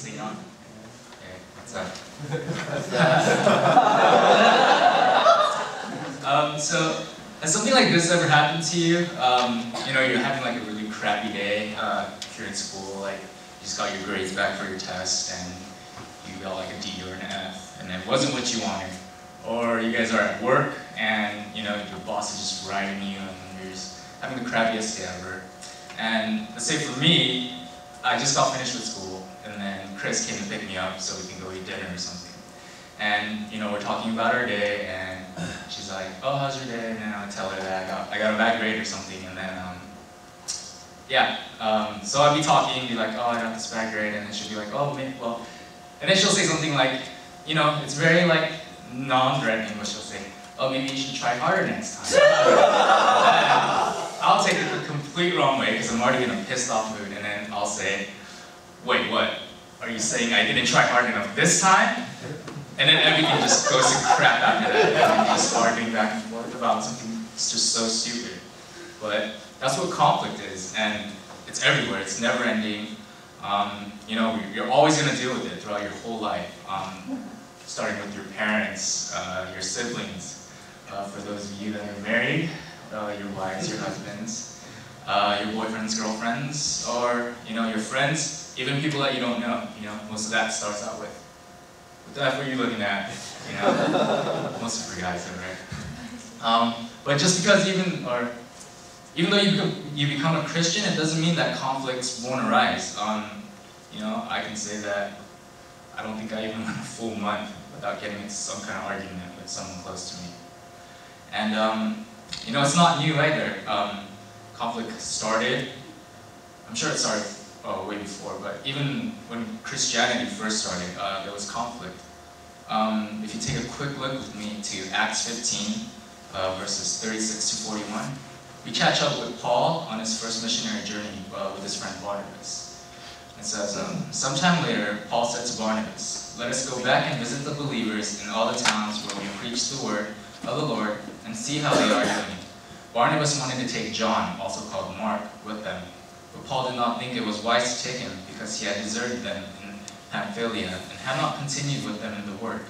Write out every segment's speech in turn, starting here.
Lean on. Okay, what's up? So, has something like this ever happened to you? You know, you're having like a really crappy day. If you're in school, like you just got your grades back for your test, and you got like a D or an F, and it wasn't what you wanted. Or you guys are at work, and you know your boss is just riding you, and you're just having the crappiest day ever. And let's say for me, I just got finished with school, and then Chris came to pick me up so we can go eat dinner or something. And you know, we're talking about our day, and she's like, "Oh, how's your day?" And then I tell her that I got a bad grade or something, and then so I'd be talking, and be like, "Oh, I got this bad grade," and then she'll be like, "Oh, maybe, well," and then she'll say something like, you know, it's very like non-threatening, but she'll say, "Oh, maybe you should try harder next time." I'll take it the complete wrong way because I'm already in a pissed off mood, and then I'll say, "Wait, what? Are you saying I didn't try hard enough this time?" And then everything just goes to crap after that, and we just arguing back and forth about something that's just so stupid. But that's what conflict is, and it's everywhere. It's never ending. You know, you're always going to deal with it throughout your whole life, starting with your parents, your siblings, for those of you that are married, your wives, your husbands, your boyfriends, girlfriends, or you know, your friends, even people that you don't know. You know, most of that starts out with, "What the F are you looking at?" You know, most of you guys are right. But just because even though you become a Christian, it doesn't mean that conflicts won't arise. You know, I can say that I don't think I even went a full month without getting into some kind of argument with someone close to me. And you know, it's not new either. Conflict started, I'm sure it started way before, but even when Christianity first started, there was conflict. If you take a quick look with me to Acts 15, verses 36 to 41, we catch up with Paul on his first missionary journey with his friend Barnabas. It says, sometime later, Paul said to Barnabas, "Let us go back and visit the believers in all the towns where we preach the word of the Lord and see how they are doing." Barnabas wanted to take John, also called Mark, with them, but Paul did not think it was wise to take him because he had deserted them in Pamphylia and had not continued with them in the work.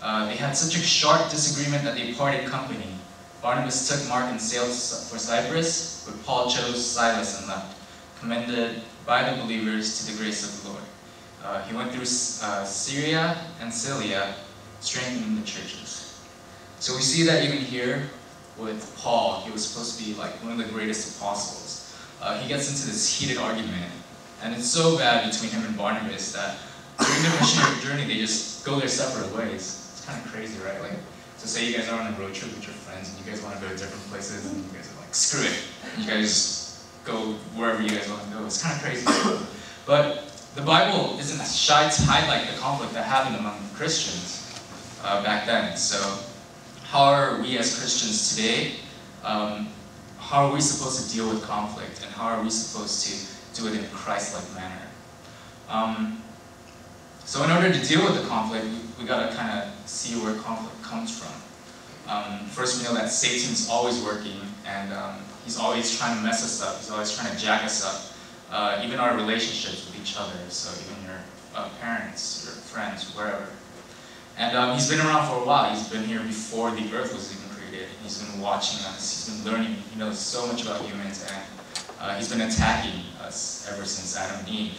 They had such a sharp disagreement that they parted company. Barnabas took Mark and sailed for Cyprus, but Paul chose Silas and left, commended by the believers to the grace of the Lord. He went through Syria and Cilicia, strengthening the churches. So we see that even here with Paul, he was supposed to be like one of the greatest apostles. He gets into this heated argument, and it's so bad between him and Barnabas that during their missionary journey, they just go their separate ways. It's kind of crazy, right? Like, so say you guys are on a road trip with your friends, and you guys want to go to different places, and you guys are like, screw it. You guys go wherever you guys want to go. It's kind of crazy. But the Bible isn't shy to highlight the conflict that happened among Christians back then. So how are we as Christians today, how are we supposed to deal with conflict, and how are we supposed to do it in a Christ-like manner? So in order to deal with the conflict, we got to kind of see where conflict comes from. First, we know that Satan's always working, and he's always trying to mess us up. He's always trying to jack us up, even our relationships with each other, so even your parents, your friends, wherever. And he's been around for a while. He's been here before the earth was even created. He's been watching us. He's been learning. He knows so much about humans, and he's been attacking us ever since Adam and Eve.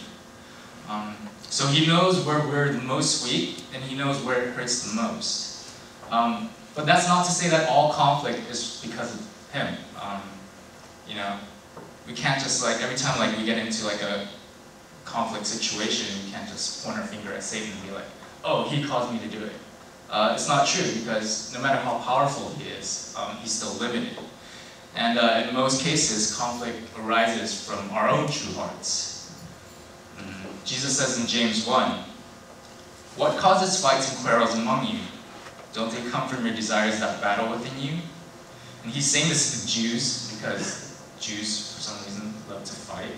So he knows where we're the most weak, and he knows where it hurts the most. But that's not to say that all conflict is because of him. You know, we can't just like, every time like we get into like a conflict situation, we can't just point our finger at Satan and be like, "Oh, he caused me to do it." It's not true, because no matter how powerful he is, he's still limited. And in most cases, conflict arises from our own true hearts. Jesus says in James 1, "What causes fights and quarrels among you? Don't they come from your desires that battle within you?" And he's saying this to the Jews, because Jews, for some reason, love to fight.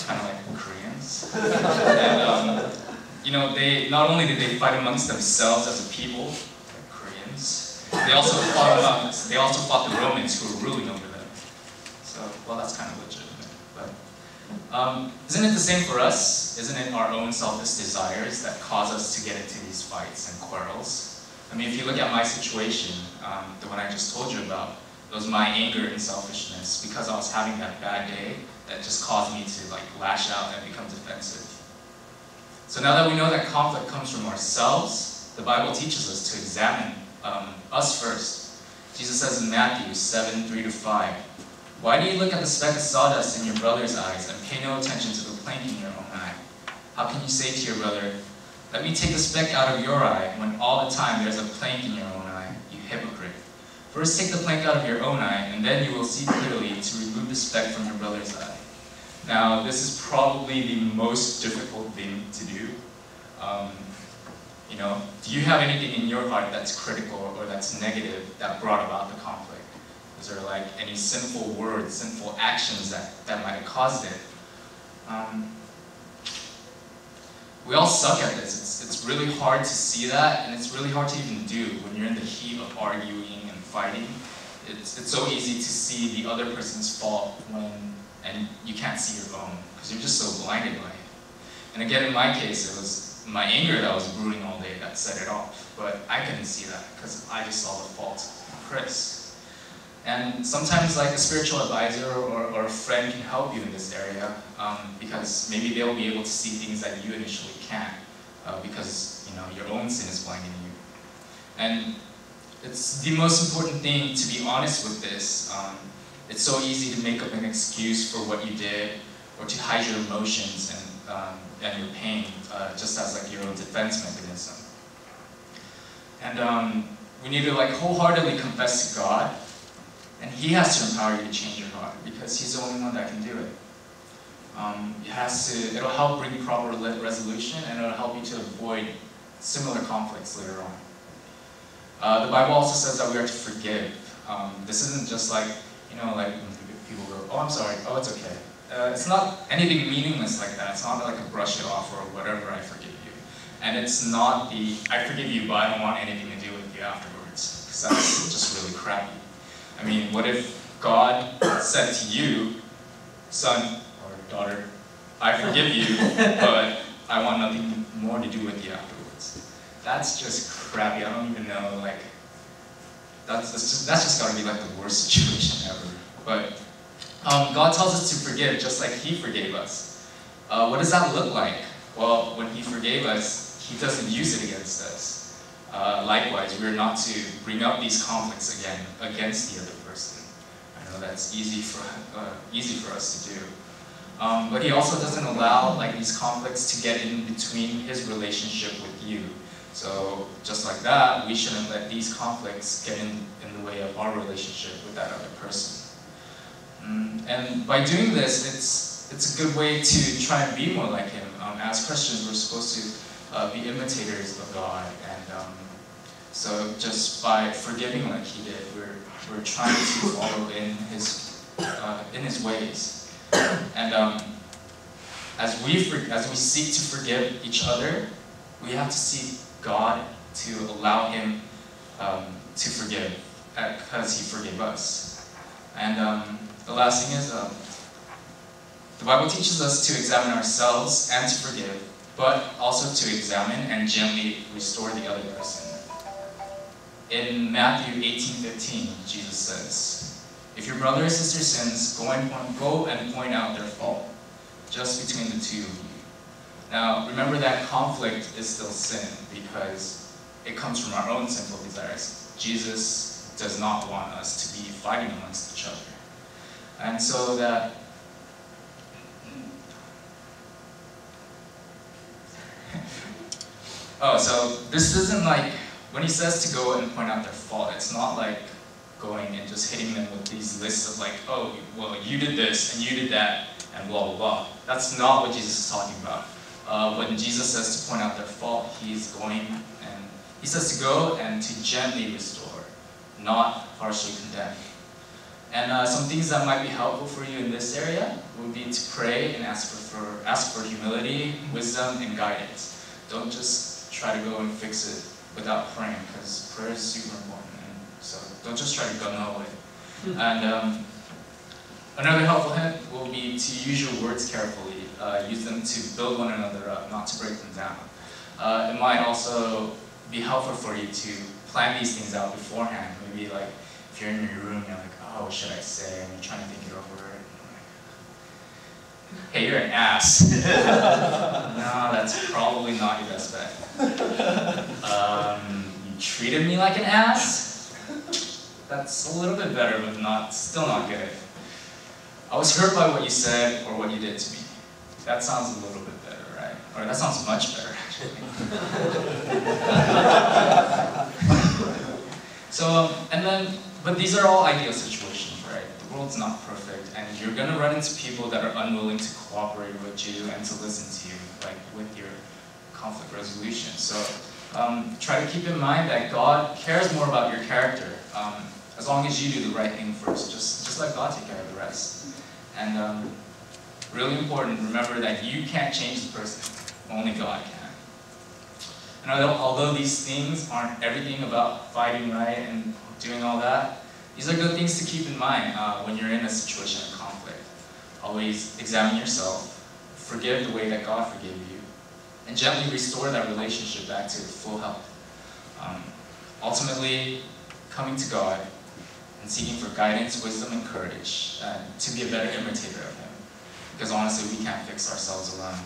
Kind of like Koreans. And, you know, not only did they fight amongst themselves as a people, like Koreans, they also fought the Romans who were ruling over them. So, well, that's kind of legitimate. But Isn't it the same for us? Isn't it our own selfish desires that cause us to get into these fights and quarrels? I mean, if you look at my situation, the one I just told you about, it was my anger and selfishness because I was having that bad day that just caused me to like lash out and become defensive. So now that we know that conflict comes from ourselves, the Bible teaches us to examine us first. Jesus says in Matthew 7:3-5, "Why do you look at the speck of sawdust in your brother's eyes and pay no attention to the plank in your own eye? How can you say to your brother, 'Let me take the speck out of your eye,' when all the time there's a plank in your own eye, you hypocrite? First take the plank out of your own eye, and then you will see clearly to remove the speck from your brother's eye." Now, this is probably the most difficult thing to do. Do you have anything in your heart that's critical or that's negative that brought about the conflict? Is there like any sinful words, sinful actions that might have caused it? We all suck at this. It's really hard to see that, and it's really hard to even do when you're in the heat of arguing and fighting. It's so easy to see the other person's fault and you can't see your own because you're just so blinded by it. And again, in my case, it was my anger that was brewing all day that set it off, but I couldn't see that because I just saw the fault in Chris. And sometimes like a spiritual advisor or a friend can help you in this area because maybe they'll be able to see things that you initially can't because your own sin is blinding you. And it's the most important thing to be honest with this. It's so easy to make up an excuse for what you did or to hide your emotions and your pain just as like your own defense mechanism. And we need to like wholeheartedly confess to God, and He has to empower you to change your heart because He's the only one that can do it. It'll help bring proper resolution, and it'll help you to avoid similar conflicts later on. The Bible also says that we are to forgive. This isn't just like, like when people go, "Oh, I'm sorry, oh, it's okay." It's not anything meaningless like that. It's not like a brush it off or whatever, "I forgive you." And it's not the, "I forgive you, but I don't want anything to do with you afterwards," because that's just really crappy. I mean, what if God said to you, "Son or daughter, I forgive you, but I want nothing more to do with you afterwards"? That's just crappy. I don't even know, like, that's just gotta be like the worst situation ever. But God tells us to forgive just like He forgave us. What does that look like? Well, when He forgave us, He doesn't use it against us. Likewise, we're not to bring up these conflicts again against the other person. I know that's easy for us to do. But He also doesn't allow like these conflicts to get in between His relationship with you. So just like that, we shouldn't let these conflicts get in the way of our relationship with that other person. And by doing this, it's a good way to try and be more like Him. As Christians, we're supposed to be imitators of God, and so just by forgiving like He did, we're trying to follow in His ways. And as we seek to forgive each other, we have to seek God to allow Him to forgive, because He forgave us. And the last thing is, the Bible teaches us to examine ourselves and to forgive, but also to examine and gently restore the other person. In Matthew 18:15, Jesus says, "If your brother or sister sins, go and point out their fault, just between the two of you." Now, remember that conflict is still sin because it comes from our own sinful desires. Jesus does not want us to be fighting amongst each other. And so that so this isn't like, when He says to go and point out their fault, it's not like going and just hitting them with these lists of like, "Oh, well, you did this and you did that and blah, blah, blah." That's not what Jesus is talking about. When Jesus says to point out their fault, He's going and He says to go and to gently restore, not harshly condemn. And some things that might be helpful for you in this area would be to pray and ask for humility, wisdom, and guidance. Don't just try to go and fix it without praying, because prayer is super important. And so don't just try to gun away. And Another helpful hint will be to use your words carefully. Use them to build one another up, not to break them down. It might also be helpful for you to plan these things out beforehand. Maybe like if you're in your room, you're like, oh, what should I say? And you're trying to think it over. Hey, you're an ass. No, that's probably not your best bet. You treated me like an ass? That's a little bit better, but still not good. I was hurt by what you said or what you did to me. That sounds a little bit better, right? Or that sounds much better, actually. But these are all ideal situations, right? The world's not perfect, and you're gonna run into people that are unwilling to cooperate with you and to listen to you, like with your conflict resolution. So try to keep in mind that God cares more about your character, as long as you do the right thing first. Just let God take care of the rest. And really important, remember that you can't change the person, only God can. And although these things aren't everything about fighting right and doing all that, these are good things to keep in mind when you're in a situation of conflict. Always examine yourself, forgive the way that God forgave you, and gently restore that relationship back to full health. Ultimately, coming to God and seeking for guidance, wisdom, and courage to be a better imitator of Him. Because honestly, we can't fix ourselves alone,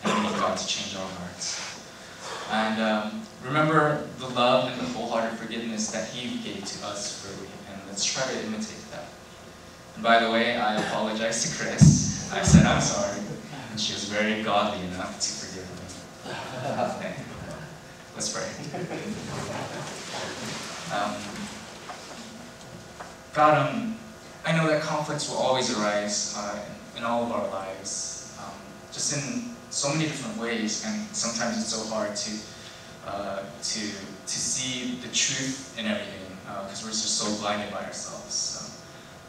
and we need God to change our hearts. And remember the love and the wholehearted forgiveness that He gave to us freely, and let's try to imitate that. And by the way, I apologize to Chris. I said I'm sorry, and she was very godly enough to forgive me. Okay. Let's pray. God, I know that conflicts will always arise in all of our lives, just in so many different ways, and sometimes it's so hard to see the truth in everything because we're just so blinded by ourselves. So,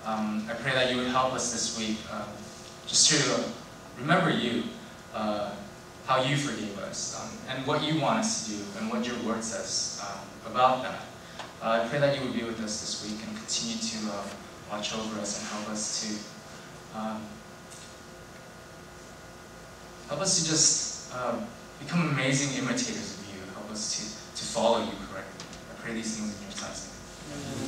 I pray that you would help us this week just to remember you, how you forgave us, and what you want us to do, and what your word says about that. I pray that you would be with us this week and continue to watch over us and help us to just become amazing imitators of you. Help us to follow you correctly. I pray these things in your Son's name.